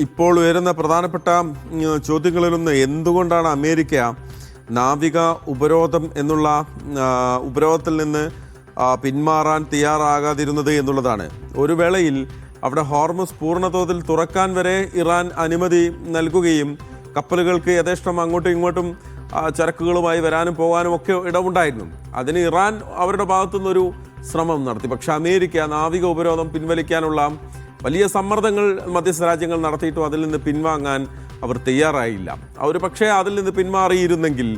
ഇപ്പോൾ ഉയരുന്ന പ്രധാനപ്പെട്ട ചോദ്യങ്ങളിലൊന്ന് എന്തുകൊണ്ടാണ് അമേരിക്ക നാവിക ഉപരോധം എന്നുള്ള ഉപരോധത്തിൽ നിന്ന് പിന്മാറാൻ തയ്യാറാകാതിരുന്നത് എന്നുള്ളതാണ്. ഒരു വേളയിൽ അവിടെ ഹോർമുസ് പൂർണ്ണതോതിൽ തുറക്കാൻ വരെ ഇറാൻ അനുമതി നൽകുകയും കപ്പലുകൾക്ക് യഥേഷ്ടം അങ്ങോട്ടും ഇങ്ങോട്ടും ചരക്കുകളുമായി വരാനും പോകാനും ഒക്കെ ഇടമുണ്ടായിരുന്നു. അതിന് ഇറാൻ അവരുടെ ഭാഗത്തുനിന്നൊരു ശ്രമം നടത്തി. പക്ഷെ അമേരിക്ക നാവിക ഉപരോധം പിൻവലിക്കാനുള്ള വലിയ സമ്മർദ്ദങ്ങൾ മധ്യസ്ഥ രാജ്യങ്ങൾ നടത്തിയിട്ടും അതിൽ നിന്ന് പിൻവാങ്ങാൻ അവർ തയ്യാറായില്ല. അവർ പക്ഷേ അതിൽ നിന്ന് പിന്മാറിയിരുന്നെങ്കിൽ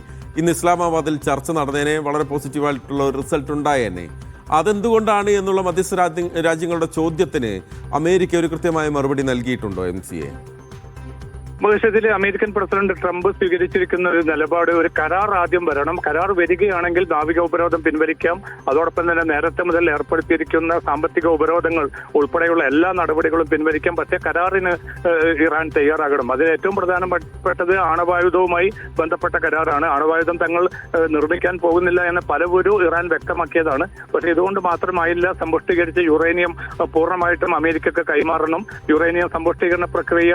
ഇന്ന് ഇസ്ലാമാബാദിൽ ചർച്ച നടന്നേനെ, വളരെ പോസിറ്റീവായിട്ടുള്ള ഒരു റിസൾട്ട് ഉണ്ടായേനെ. അതെന്തുകൊണ്ടാണ് എന്നുള്ള മധ്യസ്ഥ രാജ്യങ്ങളുടെ ചോദ്യത്തിന് അമേരിക്ക ഒരു കൃത്യമായ മറുപടി നൽകിയിട്ടുണ്ടോ MCA? ഭവിഷ്യത്തില് അമേരിക്കൻ പ്രസിഡന്റ് ട്രംപ് സ്വീകരിച്ചിരിക്കുന്ന ഒരു നിലപാട്, ഒരു കരാർ ആദ്യം വരണം. കരാർ വരികയാണെങ്കിൽ നാവിക ഉപരോധം പിൻവലിക്കാം. അതോടൊപ്പം തന്നെ നേരത്തെ മുതൽ ഏർപ്പെടുത്തിയിരിക്കുന്ന സാമ്പത്തിക ഉപരോധങ്ങൾ ഉൾപ്പെടെയുള്ള എല്ലാ നടപടികളും പിൻവലിക്കാം. പക്ഷേ കരാറിന് ഇറാൻ തയ്യാറാകണം. അതിൽ ഏറ്റവും പ്രധാനപ്പെട്ടത് ആണവായുധവുമായി ബന്ധപ്പെട്ട കരാറാണ്. ആണവായുധം തങ്ങൾ നിർമ്മിക്കാൻ പോകുന്നില്ല എന്ന് പലവരും ഇറാൻ വ്യക്തമാക്കിയതാണ്. പക്ഷേ ഇതുകൊണ്ട് മാത്രമായില്ല. സമ്പുഷ്ടീകരിച്ച യുറേനിയം പൂർണ്ണമായിട്ടും അമേരിക്കക്ക് കൈമാറണം. യുറേനിയം സമ്പുഷ്ടീകരണ പ്രക്രിയ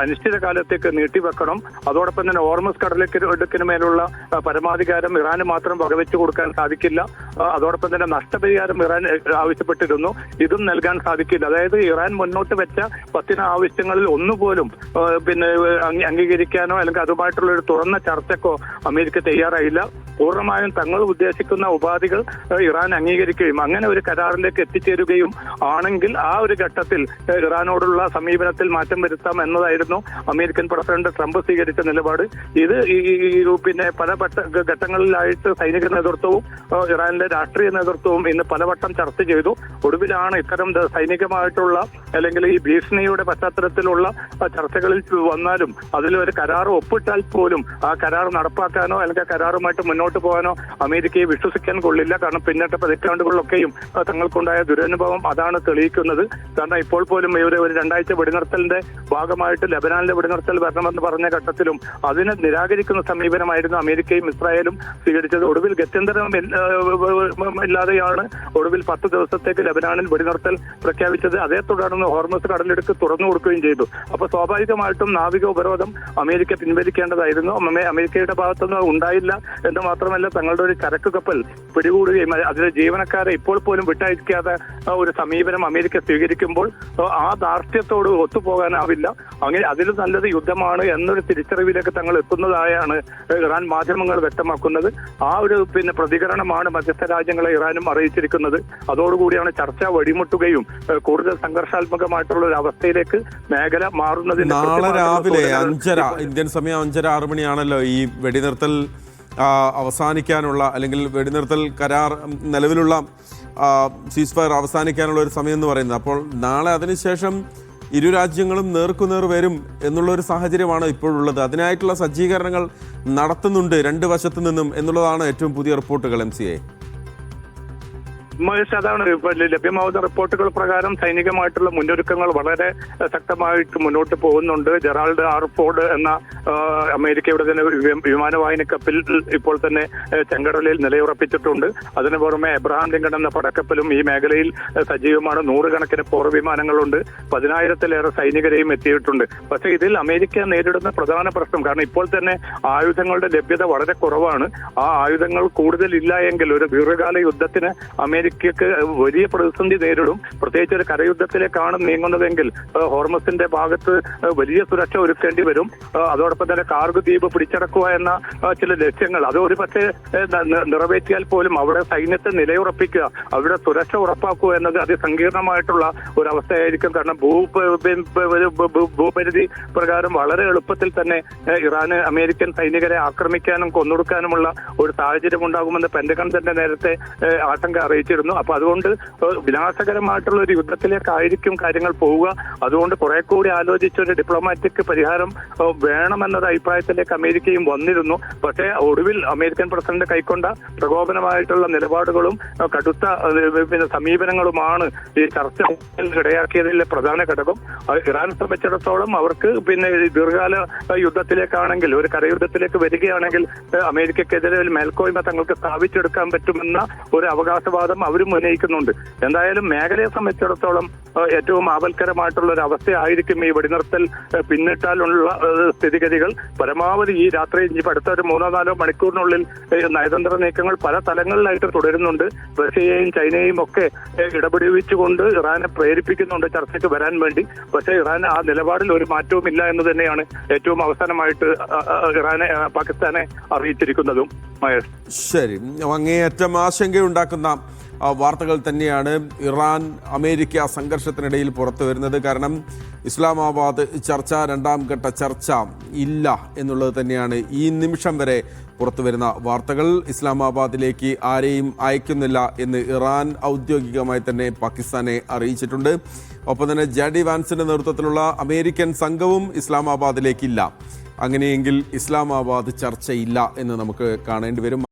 അനിശ്ചിതകാലം നീട്ടിവെക്കണം. അതോടൊപ്പം തന്നെ ഹോർമുസ് കടലിടുക്കിന് മേലുള്ള പരമാധികാരം ഇറാന് മാത്രം വകവെച്ചു കൊടുക്കാൻ സാധിക്കില്ല. അതോടൊപ്പം തന്നെ നഷ്ടപരിഹാരം ഇറാൻ ആവശ്യപ്പെട്ടിരുന്നു. ഇതും നൽകാൻ സാധിക്കില്ല. അതായത് ഇറാൻ മുന്നോട്ട് വെച്ച 10 ആവശ്യങ്ങളിൽ ഒന്നുപോലും അംഗീകരിക്കാനോ അല്ലെങ്കിൽ അതുമായിട്ടുള്ള ഒരു തുറന്ന ചർച്ചക്കോ അമേരിക്ക തയ്യാറായില്ല. പൂർണ്ണമായും തങ്ങൾ ഉദ്ദേശിക്കുന്ന ഉപാധികൾ ഇറാൻ അംഗീകരിക്കുകയും അങ്ങനെ ഒരു കരാറിലേക്ക് എത്തിച്ചേരുകയും ആണെങ്കിൽ ആ ഒരു ഘട്ടത്തിൽ ഇറാനോടുള്ള സമീപനത്തിൽ മാറ്റം വരുത്താം എന്നതായിരുന്നു അമേരിക്കൻ പ്രസിഡന്റ് ട്രംപ് സ്വീകരിച്ച നിലപാട്. ഇത് പല ഘട്ടങ്ങളിലായിട്ട് സൈനിക നേതൃത്വവും ഇറാനിലെ രാഷ്ട്രീയ നേതൃത്വവും ഇന്ന് പലവട്ടം ചർച്ച ചെയ്തു. ഒടുവിലാണ് ഇത്തരം സൈനികമായിട്ടുള്ള അല്ലെങ്കിൽ ഈ ഭീഷണിയുടെ പശ്ചാത്തലത്തിലുള്ള ചർച്ചകളിൽ വന്നാലും അതിലൊരു കരാർ ഒപ്പിട്ടാൽ പോലും ആ കരാർ നടപ്പാക്കാനോ അല്ലെങ്കിൽ ആ കരാറുമായിട്ട് മുന്നോട്ട് പോകാനോ അമേരിക്കയെ വിശ്വസിക്കാൻ കൊള്ളില്ല. കാരണം പിന്നത്തെ പതിറ്റാണ്ടുകളിലൊക്കെയും തങ്ങൾക്കുണ്ടായ ദുരനുഭവം അതാണ് തെളിയിക്കുന്നത്. കാരണം ഇപ്പോൾ പോലും ഒരു 2 ആഴ്ച വെടിനിർത്തലിന്റെ ഭാഗമായിട്ട് ലബനാനിലെ വെടിനിർത്തൽ വരണമെന്ന് പറഞ്ഞ ഘട്ടത്തിലും അതിനെ നിരാകരിക്കുന്ന സമീപനമായിരുന്നു അമേരിക്കയും ഇസ്രായേലും സ്വീകരിച്ചത്. ഒടുവിൽ ഗത്യന്തരം ഇല്ലാതെയാണ് ഒടുവിൽ 10 ദിവസത്തേക്ക് ലബനാനിൽ വെടിനിർത്തൽ പ്രഖ്യാപിച്ചത്. അതേ തുടർന്ന് ഹോർമുസ് കടലിടുക്ക് തുറന്നു കൊടുക്കുകയും ചെയ്തു. അപ്പൊ സ്വാഭാവികമായിട്ടും നാവിക ഉപരോധം അമേരിക്ക പിൻവലിക്കേണ്ടതായിരുന്നു. അമേരിക്കയുടെ ഭാഗത്തുനിന്ന് ഉണ്ടായില്ല എന്ന് മാത്രമല്ല, തങ്ങളുടെ ഒരു ചരക്ക് കപ്പൽ പിടികൂടുകയും അതിലെ ജീവനക്കാരെ ഇപ്പോൾ പോലും വിട്ടയക്കാതെ ഒരു സമീപനം അമേരിക്ക സ്വീകരിക്കുമ്പോൾ ആ ധാർഷ്ട്യത്തോട് ഒത്തുപോകാനാവില്ല. അങ്ങനെ അതിൽ നല്ലത് യുദ്ധമാണ് എന്നൊരു തിരിച്ചറിവിലേക്ക് തങ്ങൾ എത്തുന്നതായാണ് ഇറാൻ മാധ്യമങ്ങൾ വ്യക്തമാക്കുന്നത്. ആ ഒരു പ്രതികരണമാണ് മധ്യസ്ഥ രാജ്യങ്ങളെ ഇറാനും അറിയിച്ചിരിക്കുന്നത്. അതോടുകൂടിയാണ് ചർച്ച വഴിമുട്ടുകയും കൂടുതൽ സംഘർഷാത്മകമായിട്ടുള്ള ഒരു അവസ്ഥയിലേക്ക് മേഖല മാറുന്നതിന്. നാളെ രാവിലെ 5:30 ഇന്ത്യൻ സമയം 5:30-6 മണിയാണല്ലോ ഈ വെടിനിർത്തൽ അവസാനിക്കാനുള്ള അല്ലെങ്കിൽ വെടിനിർത്തൽ കരാർ നിലവിലുള്ള സീസ് ഫയർ അവസാനിക്കാനുള്ള ഒരു സമയം എന്ന് പറയുന്നത്. അപ്പോൾ നാളെ അതിനുശേഷം ഇരു രാജ്യങ്ങളും നേർക്കുനേർ വരും എന്നുള്ളൊരു സാഹചര്യമാണ് ഇപ്പോഴുള്ളത്. അതിനായിട്ടുള്ള സജ്ജീകരണങ്ങൾ നടത്തുന്നുണ്ട് 2 വശത്തു നിന്നും എന്നുള്ളതാണ് ഏറ്റവും പുതിയ റിപ്പോർട്ടുകൾ. MCA അതാണ് ലഭ്യമാവുന്ന റിപ്പോർട്ടുകൾ പ്രകാരം സൈനികമായിട്ടുള്ള മുന്നൊരുക്കങ്ങൾ വളരെ ശക്തമായിട്ട് മുന്നോട്ട് പോകുന്നുണ്ട്. ജെറാൾഡ് ആർ ഫോർഡ് എന്ന അമേരിക്കയുടെ തന്നെ വിമാനവാഹിനി കപ്പൽ ഇപ്പോൾ തന്നെ ചെങ്കടലിൽ നിലയുറപ്പിച്ചിട്ടുണ്ട്. അതിനു പുറമെ എബ്രഹാം ലിങ്കൺ എന്ന പടക്കപ്പലും ഈ മേഖലയിൽ സജീവമാണ്. 100 കണക്കിന് പോർ വിമാനങ്ങളുണ്ട്. 10,000-ലേറെ സൈനികരെയും എത്തിയിട്ടുണ്ട്. പക്ഷേ ഇതിൽ അമേരിക്ക നേരിടുന്ന പ്രധാന പ്രശ്നം, കാരണം ഇപ്പോൾ തന്നെ ആയുധങ്ങളുടെ ലഭ്യത വളരെ കുറവാണ്. ആ ആയുധങ്ങൾ കൂടുതലില്ല എങ്കിൽ ഒരു ദീർഘകാല യുദ്ധത്തിന് അമേരിക്കക്ക് വലിയ പ്രതിസന്ധി നേരിടും. പ്രത്യേകിച്ച് ഒരു കരയുദ്ധത്തിലേക്കാണ് നീങ്ങുന്നതെങ്കിൽ ഹോർമസിന്റെ ഭാഗത്ത് വലിയ സുരക്ഷ ഒരുക്കേണ്ടി വരും. അതോടൊപ്പം തന്നെ കാർഗോ ദ്വീപ് പിടിച്ചടക്കുക എന്ന ചില ലക്ഷ്യങ്ങൾ അത് ഒരു പക്ഷേ നിറവേറ്റിയാൽ പോലും അവിടെ സൈന്യത്തെ നിലയുറപ്പിക്കുക, അവിടെ സുരക്ഷ ഉറപ്പാക്കുക എന്നത് അതിസങ്കീർണമായിട്ടുള്ള ഒരു അവസ്ഥയായിരിക്കും. കാരണം ഭൂപരിധി പ്രകാരം വളരെ എളുപ്പത്തിൽ തന്നെ ഇറാന് അമേരിക്കൻ സൈനികരെ ആക്രമിക്കാനും കൊന്നൊടുക്കാനുമുള്ള ഒരു സാഹചര്യം ഉണ്ടാകുമെന്ന് പെന്റഗൺ തന്നെ നേരത്തെ ആശങ്ക അറിയിച്ചിരുന്നു. അപ്പൊ അതുകൊണ്ട് വിനാശകരമായിട്ടുള്ള ഒരു യുദ്ധത്തിലേക്കായിരിക്കും കാര്യങ്ങൾ പോവുക. അതുകൊണ്ട് കുറെ കൂടി ആലോചിച്ചൊരു ഡിപ്ലോമാറ്റിക് പരിഹാരം വേണമെന്നൊരു അഭിപ്രായത്തിലേക്ക് അമേരിക്കയും വന്നിരുന്നു. പക്ഷേ ഒടുവിൽ അമേരിക്കൻ പ്രസിഡന്റ് കൈക്കൊണ്ട പ്രകോപനമായിട്ടുള്ള നിലപാടുകളും കടുത്ത സമീപനങ്ങളുമാണ് ഈ ചർച്ച ഇടയാക്കിയതിലെ പ്രധാന ഘടകം. ഇറാൻ സംബന്ധിച്ചിടത്തോളം അവർക്ക് ദീർഘകാല യുദ്ധത്തിലേക്കാണെങ്കിൽ, ഒരു കരയുദ്ധത്തിലേക്ക് വരികയാണെങ്കിൽ അമേരിക്കക്കെതിരെ മേൽക്കോയ്മ തങ്ങൾക്ക് സ്ഥാപിച്ചെടുക്കാൻ പറ്റുമെന്ന ഒരു അവകാശവാദം അവരും ഉന്നയിക്കുന്നുണ്ട്. എന്തായാലും മേഖലയെ സംബന്ധിച്ചിടത്തോളം ഏറ്റവും ആപൽക്കരമായിട്ടുള്ള ഒരു അവസ്ഥയായിരിക്കും ഈ വെടിനിർത്തൽ പിന്നിട്ടാലുള്ള സ്ഥിതിഗതികൾ. പരമാവധി ഈ രാത്രി ഇനിയിപ്പോൾ അടുത്ത ഒരു 3-4 മണിക്കൂറിനുള്ളിൽ നയതന്ത്ര നീക്കങ്ങൾ പല തലങ്ങളിലായിട്ട് തുടരുന്നുണ്ട്. റഷ്യയെയും ചൈനയെയും ഒക്കെ ഇടപെടിവിച്ചുകൊണ്ട് ഇറാനെ പ്രേരിപ്പിക്കുന്നുണ്ട് ചർച്ചയ്ക്ക് വരാൻ വേണ്ടി. പക്ഷേ ഇറാൻ ആ നിലപാടിൽ ഒരു മാറ്റവും ഇല്ല എന്ന് തന്നെയാണ് ഏറ്റവും അവസാനമായിട്ട് പാകിസ്ഥാനെ അറിയിച്ചിരിക്കുന്നതും. ശരി, അങ്ങേയറ്റം ആശങ്കയുണ്ടാക്കുന്ന വാർത്തകൾ തന്നെയാണ് ഇറാൻ അമേരിക്ക സംഘർഷത്തിനിടയിൽ പുറത്തു വരുന്നത്. കാരണം ഇസ്ലാമാബാദ് ചർച്ച, 2ാം ഘട്ട ചർച്ച ഇല്ല എന്നുള്ളത് തന്നെയാണ് ഈ നിമിഷം വരെ പുറത്തു വരുന്ന വാർത്തകൾ. ഇസ്ലാമാബാദിലേക്ക് ആരെയും അയക്കുന്നില്ല എന്ന് ഇറാൻ ഔദ്യോഗികമായി തന്നെ പാകിസ്ഥാനെ അറിയിച്ചിട്ടുണ്ട്. ഒപ്പം തന്നെ JD വാൻസിന്റെ നേതൃത്വത്തിലുള്ള അമേരിക്കൻ സംഘവും ഇസ്ലാമാബാദിലേക്കില്ല. അങ്ങനെയെങ്കിൽ ഇസ്ലാമാബാദ് ചർച്ചയില്ല എന്ന് നമുക്ക് കാണേണ്ടി വരും.